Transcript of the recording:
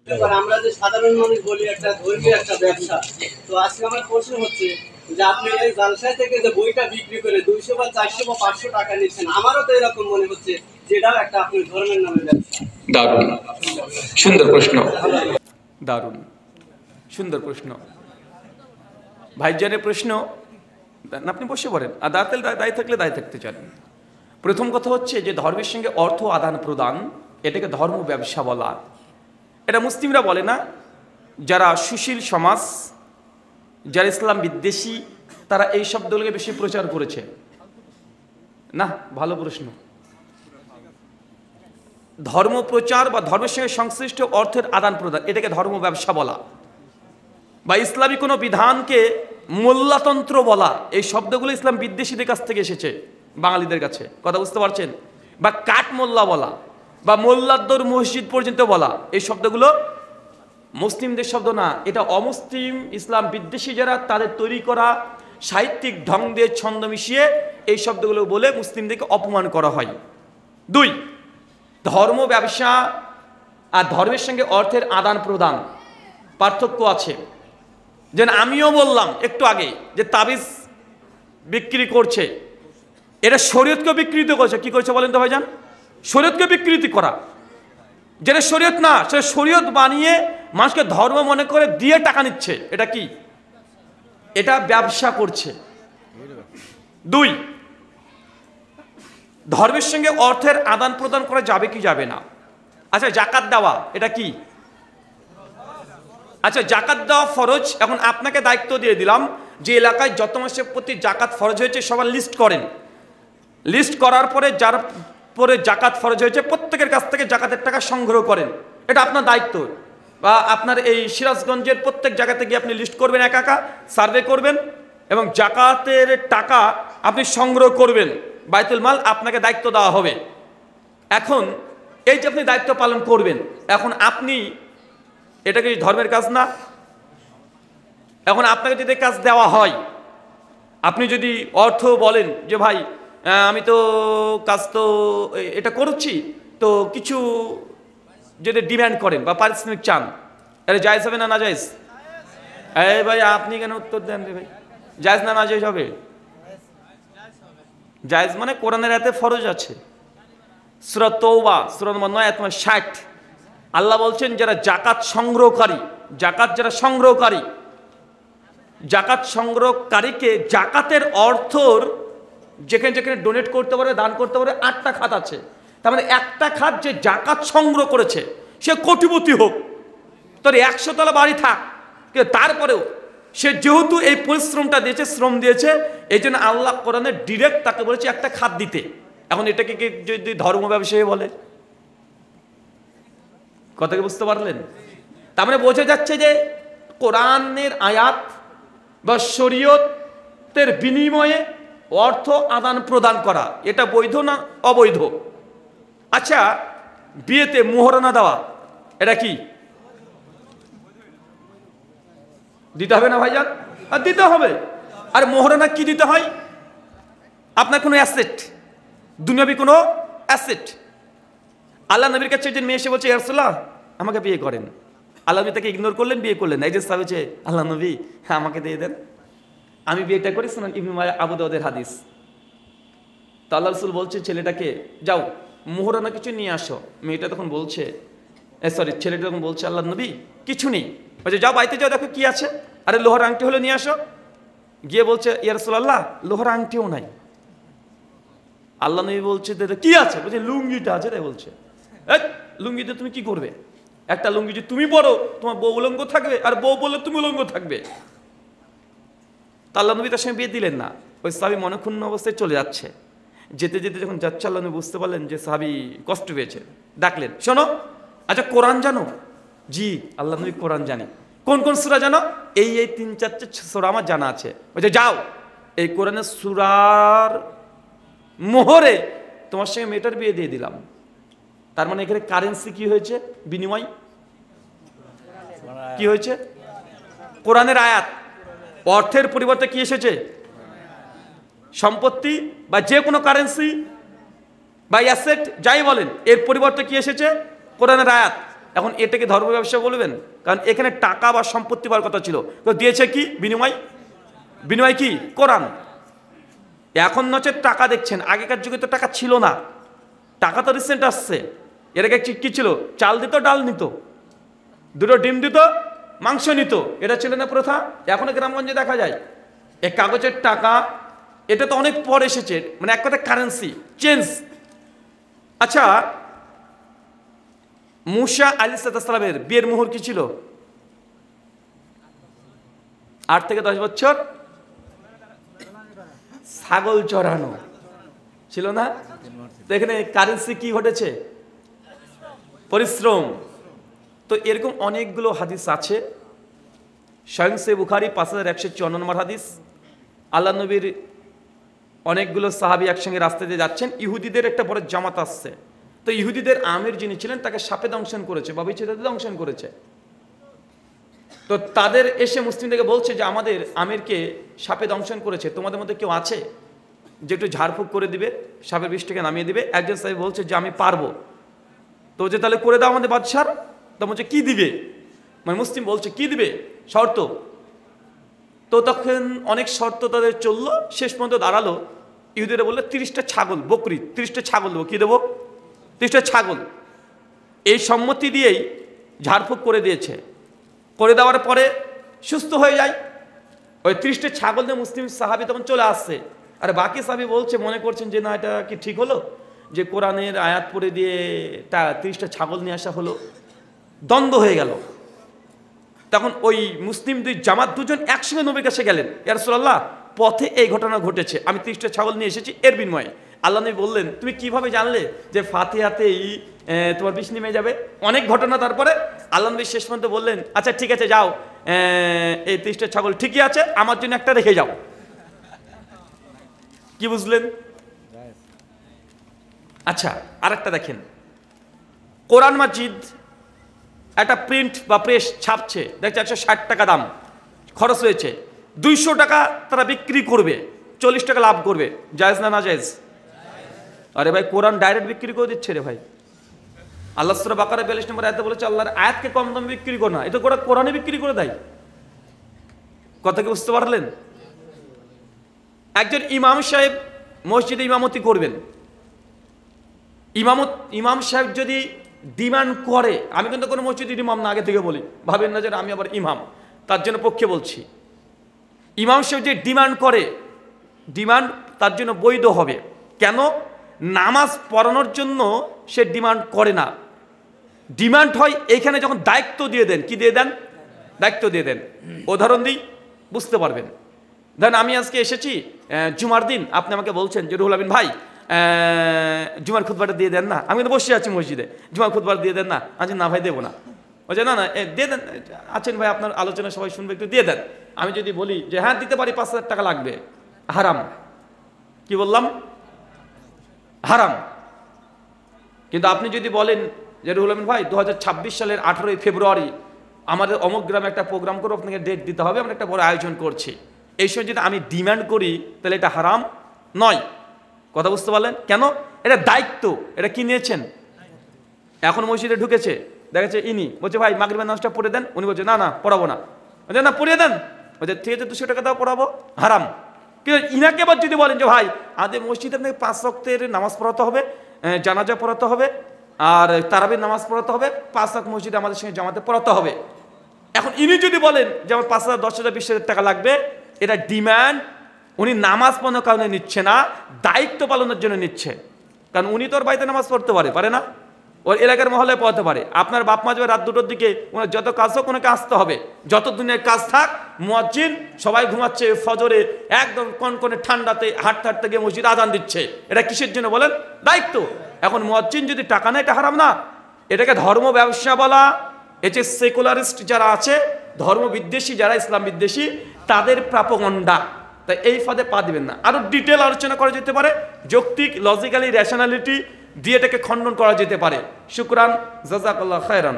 আমরা যে সাধারণ মানুষ বলি একটা ধর্মীয় একটা ব্যবসা। তো আজকে আমার প্রশ্ন হচ্ছে যে আপনি এই জালসায় থেকে যে বইটা বিক্রি করে 200 বা 400 বা 500 টাকা নিচ্ছেন, আমারও তো এরকম মনে হচ্ছে যেটাও একটা আপনি ধর্মের নামে ব্যবসা। দারুণ সুন্দর প্রশ্ন, দারুণ সুন্দর প্রশ্ন। ভাইজানের প্রশ্ন, আপনি বসে পড়েন, আর দায় থাকলে দায় থাকতে চান। প্রথম কথা হচ্ছে যে ধর্মের সঙ্গে অর্থ আদান প্রদান, এটাকে ধর্ম ব্যবসা বলা। এটা মুসলিমরা বলে না, যারা সুশীল সমাজ, যারা ইসলাম বিদ্বেষী, তারা এই শব্দগুলোকে বেশি প্রচার করেছে না। ভালো প্রশ্ন। ধর্ম প্রচার বা ধর্মের সঙ্গে সংশ্লিষ্ট অর্থের আদান প্রদান, এটাকে ধর্ম ব্যবসা বলা, বা ইসলামী কোনো বিধানকে মোল্লাতন্ত্র বলা, এই শব্দগুলো ইসলাম বিদ্বেষীদের কাছ থেকে এসেছে, বাঙালিদের কাছে। কথা বুঝতে পারছেন? বা কাঠ মোল্লা বলা, বা মোল্লাদ্দর মসজিদ পর্যন্ত বলা, এই শব্দগুলো মুসলিমদের শব্দ না, এটা অমুসলিম ইসলাম বিদ্বেষী যারা তাদের তৈরি করা সাহিত্যিক ঢং দিয়ে ছন্দ মিশিয়ে এই শব্দগুলো বলে মুসলিমদেরকে অপমান করা হয়। দুই, ধর্ম ব্যবসা আর ধর্মের সঙ্গে অর্থের আদান প্রদান পার্থক্য আছে। যেন আমিও বললাম একটু আগে যে তাবিজ বিক্রি করছে, এটা শরীয়তকে বিকৃত করছে। কি করছে বলেন তো ভাইজান? শরীয়তকে বিকৃতি করা, যেটা শরীয়ত না সেটা শরীয়ত বানিয়ে মানুষকে ধর্ম মনে করে দিয়ে টাকা নিচ্ছে। এটা কি? এটা ব্যবসা করছে। দুই, ধর্মের সঙ্গে অর্থের আদান প্রদান করা যাবে কি যাবে না? আচ্ছা, জাকাত দেওয়া এটা কি? আচ্ছা, জাকাত দেওয়া ফরজ। এখন আপনাকে দায়িত্ব দিয়ে দিলাম যে এলাকায় যত মাসের প্রতি জাকাত ফরজ হয়েছে সবার লিস্ট করেন। লিস্ট করার পরে যার পরে জাকাত ফরজ হয়েছে প্রত্যেকের কাছ থেকে জাকাতের টাকা সংগ্রহ করেন। এটা আপনার দায়িত্ব। বা আপনার এই সিরাজগঞ্জের প্রত্যেক জায়গাতে গিয়ে আপনি লিস্ট করবেন, একা একা সার্ভে করবেন এবং জাকাতের টাকা আপনি সংগ্রহ করবেন। বাইতুল মাল আপনাকে দায়িত্ব দেওয়া হবে। এখন এই যে আপনি দায়িত্ব পালন করবেন, এখন আপনি, এটা কি ধর্মের কাজ না? এখন আপনাকে যদি কাজ দেওয়া হয়, আপনি যদি অর্থ বলেন যে ভাই আমি তো কাজ তো এটা করছি, তো কিছু যদি ডিমান্ড করেন বা পারিশ্রমিক চান, এটা জায়েজ হবে না না জায়েজ? এই ভাই আপনি কেন উত্তর দেন রে ভাই? জায়েজ না না জায়েজ হবে? জায়েজ মানে কোরআনের আয়াতে ফরজ আছে। সূরা তাওবা সূরা নম্বর 9 আয়াত 60 আল্লাহ বলছেন যারা জাকাত সংগ্রহকারী, জাকাত যারা সংগ্রহকারী, জাকাত সংগ্রহকারীকে জাকাতের অর্থর যেখানে যেখানে ডোনেট করতে পারে, দান করতে পারে, 8টা খাত আছে। তার মানে একটা খাত যে জাকাত সংগ্রহ করেছে সে কোটিপতি হোক, তোর 100 তলা বাড়ি থাক, কিন্তু তারপরেও সে যেহেতু এই পরিশ্রমটা দিয়েছে, শ্রম দিয়েছে, এই জন্য আল্লাহ কোরআনে ডিরেক্ট তাকে বলেছে একটা খাত দিতে। এখন এটাকে কি যদি ধর্ম ব্যবসায়ী বলে? কথা কি বুঝতে পারলেন? তার মানে বোঝা যাচ্ছে যে কোরআনের আয়াত বা শরীয়তের বিনিময়ে অর্থ আদান প্রদান করা এটা বৈধ না অবৈধ? আচ্ছা, বিয়েতে মোহরানা দেওয়া এটা কি দিতে হবে না ভাইজান? আর দিতে হবে। আর মোহরানা কি দিতে হয়? আপনার কোনো অ্যাসেট, দুনিয়াবি কোনো অ্যাসেট। আল্লাহ নবীর কাছে একজন মেয়ে এসে বলছে, ইয়া রাসূলুল্লাহ আমাকে বিয়ে করেন। আল্লাহ নবী তাকে ইগনোর করলেন, বিয়ে করলেন। একজন সাহাবী বলছে, আল্লাহ নবী হ্যাঁ আমাকে দিয়ে দেন, আমি বিয়েটা করি। সুনান ইবনে মাজাহ আবু দাউদের হাদিস। তো আল্লাহ রাসূল বলছে ছেলেটাকে, যাও মোহরানা কিছু নিয়ে আসো। মেয়েটা তখন বলছে, ছেলেটা তখন বলছে, আল্লাহ নবী কিছু নেই। বলছে যাও বাড়িতে যাও, দেখো কি আছে। আরে লোহার আংটি হলে নিয়ে আসো। গিয়ে বলছে, ইয়া রাসূলুল্লাহ লোহার আংটিও নাই। আল্লাহ নবী বলছে কি আছে? বলছে লুঙ্গিটা আছে। তাই বলছে, লুঙ্গিতে তুমি কি করবে? একটা লুঙ্গি যে তুমি পরো, তোমার বউ উলঙ্গ থাকবে, আর বউ বললে তুমি উলঙ্গ থাকবে। তা আল্লাহ নবী তার সঙ্গে বিয়ে দিলেন না। ওই সাহাবী মনক্ষুণ্ণ অবস্থায় চলে যাচ্ছে। যেতে যেতে যখন যাচ্ছে, আল্লাহ নবী বুঝতে পারলেন যে সাহাবী কষ্ট পেয়েছে। ডাকলেন, শোনো, আচ্ছা কোরআন জানো? জি আল্লাহ নবী কোরআন জানি। কোন কোন সূরা জানো? এই 3-4 সূরা আমার জানা আছে। বলছে যাও এই কোরআনের সূরার মোহরে তোমার সঙ্গে মেয়েটার বিয়ে দিয়ে দিলাম। তার মানে এখানে কারেন্সি কি হয়েছে? বিনিময় কি হয়েছে? কোরআনের আয়াত। অর্থের পরিবর্তে কি এসেছে? সম্পত্তি বা যে কোনো কারেন্সি বা অ্যাসেট যাই বলেন, এর পরিবর্তে কি এসেছে? কোরআনের আয়াত। এখন এটাকে ধর্ম ব্যবসা বলবেন? কারণ এখানে টাকা বা সম্পত্তি পাওয়ার কথা ছিল, তো দিয়েছে কি বিনিময়? বিনিময় কি? কোরআন। এখন নচে টাকা দেখছেন, আগেকার যুগে তো টাকা ছিল না, টাকা তো রিসেন্ট আসছে। এর আগে কি ছিল? চাল দিত, ডাল নিত, দুটো ডিম দিত, মাংস নিত, এটা ছিল না প্রথা? এখনো গ্রামগঞ্জে দেখা যায় এই কাগজের টাকা। এটা তো অনেক পর এসেছে, মানে এক কথা কারেন্সি চেঞ্জ। আচ্ছা, মুসা আলাইহিস সালামের বিয়ের মোহর কি ছিল? 8 থেকে 10 বছর ছাগল চড়ানো ছিল না? তো এখানে কারেন্সি কি ঘটেছে? পরিশ্রম। তো এরকম অনেকগুলো হাদিস আছে। স্বয়ং সহিহ বুখারী 5154 নম্বর হাদিস। আল্লাহ নবীর অনেকগুলো সাহাবী একসঙ্গে রাস্তা দিয়ে যাচ্ছেন, ইহুদিদের একটা বড় জামাত আসছে। তো ইহুদিদের আমির যিনি ছিলেন তাকে সাপে দংশন করেছে বা বিচ্ছেদে দংশন করেছে। তো তাদের এসে মুসলিমদেরকে বলছে যে আমাদের আমিরকে সাপে দংশন করেছে, তোমাদের মধ্যে কেউ আছে যে একটু ঝাড়ফুঁক করে দিবে, সাপের বিষটাকে নামিয়ে দিবে? একজন সাহেব বলছে যে আমি পারবো। তো যে তাহলে করে দাও আমাদের বাদশার। তো বলছে কি দিবে? মানে মুসলিম বলছে কি দিবে, শর্ত। তো তখন অনেক শর্ত তাদের চললো, শেষ পর্যন্ত দাঁড়ালো ইহুদিরা বললো 30টা ছাগল, বকরি 30টা ছাগল দেবো। কি দেবো? 30টা ছাগল। এই সম্মতি দিয়েই ঝাড়ফুঁক করে দিয়েছে। করে দেওয়ার পরে সুস্থ হয়ে যায়। ওই 30টা ছাগল দিয়ে মুসলিম সাহাবি তখন চলে আসছে। আর বাকি সাহাবি বলছে, মনে করছেন যে না এটা কি ঠিক হলো যে কোরআনের আয়াত পড়ে দিয়ে 30টা ছাগল নিয়ে আসা হলো? দ্বন্দ্ব হয়ে গেল। তখন ওই মুসলিম দুই জামাত দুজন একসঙ্গে নবীর কাছে গেলেন, ইয়া রাসূলুল্লাহ পথে এই ঘটনা ঘটেছে, আমি 30টা ছাগল নিয়ে এসেছি, এর বিনিময়ে। আল্লাহ নবী বললেন, তুমি কিভাবে জানলে যে ফাতিহাতেই তোমার বিষ নেমে যাবে? অনেক ঘটনা। তারপরে আল্লাহ নবী শেষ পর্যন্ত বললেন, আচ্ছা ঠিক আছে যাও, এই 30টা ছাগল ঠিকই আছে, আমার জন্য একটা রেখে যাও। কি বুঝলেন? আচ্ছা, আরেকটা দেখেন, কোরআন মাজিদ একটা প্রিন্ট বা প্রেস ছাপছে, দেখছে 160 টাকা দাম খরচ হয়েছে, 200 টাকা তারা বিক্রি করবে, 40 টাকা লাভ করবে। জায়েজ না না জায়েজ? আরে ভাই, কোরআন ডাইরেক্ট বিক্রি করে দিচ্ছে রে ভাই। আল্লাহ সূরা বাকারা 42 নম্বর আয়াতে বলেছে আল্লাহর আয়াতকে কম দামে বিক্রি করো না, এটা গোটা কোরআনে বিক্রি করে দেয়। কথা কি বুঝতে পারলেন? একজন ইমাম সাহেব মসজিদে ইমামতি করবেন, ইমাম সাহেব যদি ডিমান্ড করে, আমি কিন্তু কোনো মসজিদের ইমাম না, আগে থেকে বলি, ভাবেন না যে আমি আবার ইমাম, তার জন্য পক্ষে বলছি। ইমাম সাহেব যে ডিমান্ড করে, ডিমান্ড তার জন্য বৈধ হবে। কেন? নামাজ পড়ানোর জন্য সে ডিমান্ড করে না, ডিমান্ড হয় এইখানে যখন দায়িত্ব দিয়ে দেন। কি দিয়ে দেন? দায়িত্ব দিয়ে দেন। উদাহরণ দিই, বুঝতে পারবেন। ধরেন আমি আজকে এসেছি জুমার দিন, আপনি আমাকে বলছেন যে রুহুল আমিন ভাই জুমার খুতবাটা দিয়ে দেন না। আমি তো বসে আছি মসজিদে, জুমার খুতবাটা দিয়ে দেন না। আচ্ছা না ভাই দেবো না। বলছে না না দিয়ে দেন, আছেন ভাই আপনার আলোচনা সবাই শুনবে, একটু দিয়ে দেন। আমি যদি বলি যে হ্যাঁ দিতে পারি, 5,000 টাকা লাগবে, হারাম। কি বললাম? হারাম। কিন্তু আপনি যদি বলেন যে রুহুল আমিন ভাই 2026 সালের 18ই ফেব্রুয়ারি আমাদের অমুক গ্রামে একটা প্রোগ্রাম করে আপনাকে ডেট দিতে হবে, আমরা একটা বড় আয়োজন করছি, এই সময় যদি আমি ডিমান্ড করি তাহলে এটা হারাম নয়। কথা বুঝতে পারলেন? কেন? এটা দায়িত্ব। এটা কি নিয়েছেন? এখন মসজিদে ঢুকেছে, দেখেছে ইনি বলছে ভাই মাগরিবের নামাজটা পড়ে দেন, উনি বলছে না না পড়াবো না। বলছে না পড়িয়ে দেন, বলছে ঠিক আছে 200 টাকা দাও পড়াবো, হারাম। কিন্তু ইনাকে আবার যদি বলেন যে ভাই আমাদের মসজিদে আপনাকে 5 ওয়াক্তের নামাজ পড়াতে হবে, জানাজা পড়াতে হবে, আর তারাবির নামাজ পড়াতে হবে, 5 ওয়াক্ত মসজিদে আমাদের সঙ্গে জামাতে পড়াতে হবে। এখন ইনি যদি বলেন যে আমার 5,000, 10,000, 20,000 টাকা লাগবে, এটা ডিমান্ড। উনি নামাজ পড়ানোর কারণে নিচ্ছে না, দায়িত্ব পালনের জন্য নিচ্ছে। কারণ উনি তো ওর বাড়িতে নামাজ পড়তে পারে না, ওর এলাকার মহল্লায় পড়তে পারে। আপনার বাপ মা যাবে রাত 2টোর দিকে, ওনার যত কাজ হোক ওনাকে আসতে হবে, যত দুনিয়ার কাজ থাক। মুয়াজ্জিন সবাই ঘুমাচ্ছে, ফজরে একদম কনকনে ঠান্ডাতে হাঁটতে হাঁটতে গিয়ে মসজিদ আজান দিচ্ছে, এটা কিসের জন্য বলেন? দায়িত্ব। এখন মুয়াজ্জিন যদি টাকা নেয়, এটা হারাম না? এটাকে ধর্ম ব্যবসা বলা। এই যে সেকুলারিস্ট যারা আছে, ধর্ম বিদ্বেষী যারা, ইসলাম বিদ্বেষী, তাদের প্রাপগণ্ডা। তাই এই ফাঁদে পা দিবেন না। আরো ডিটেল আলোচনা করা যেতে পারে, যৌক্তিক লজিক্যালি রেশনালিটি দিয়ে এটাকে খণ্ডন করা যেতে পারে। শুকরান, জাযাকাল্লাহ খায়রান।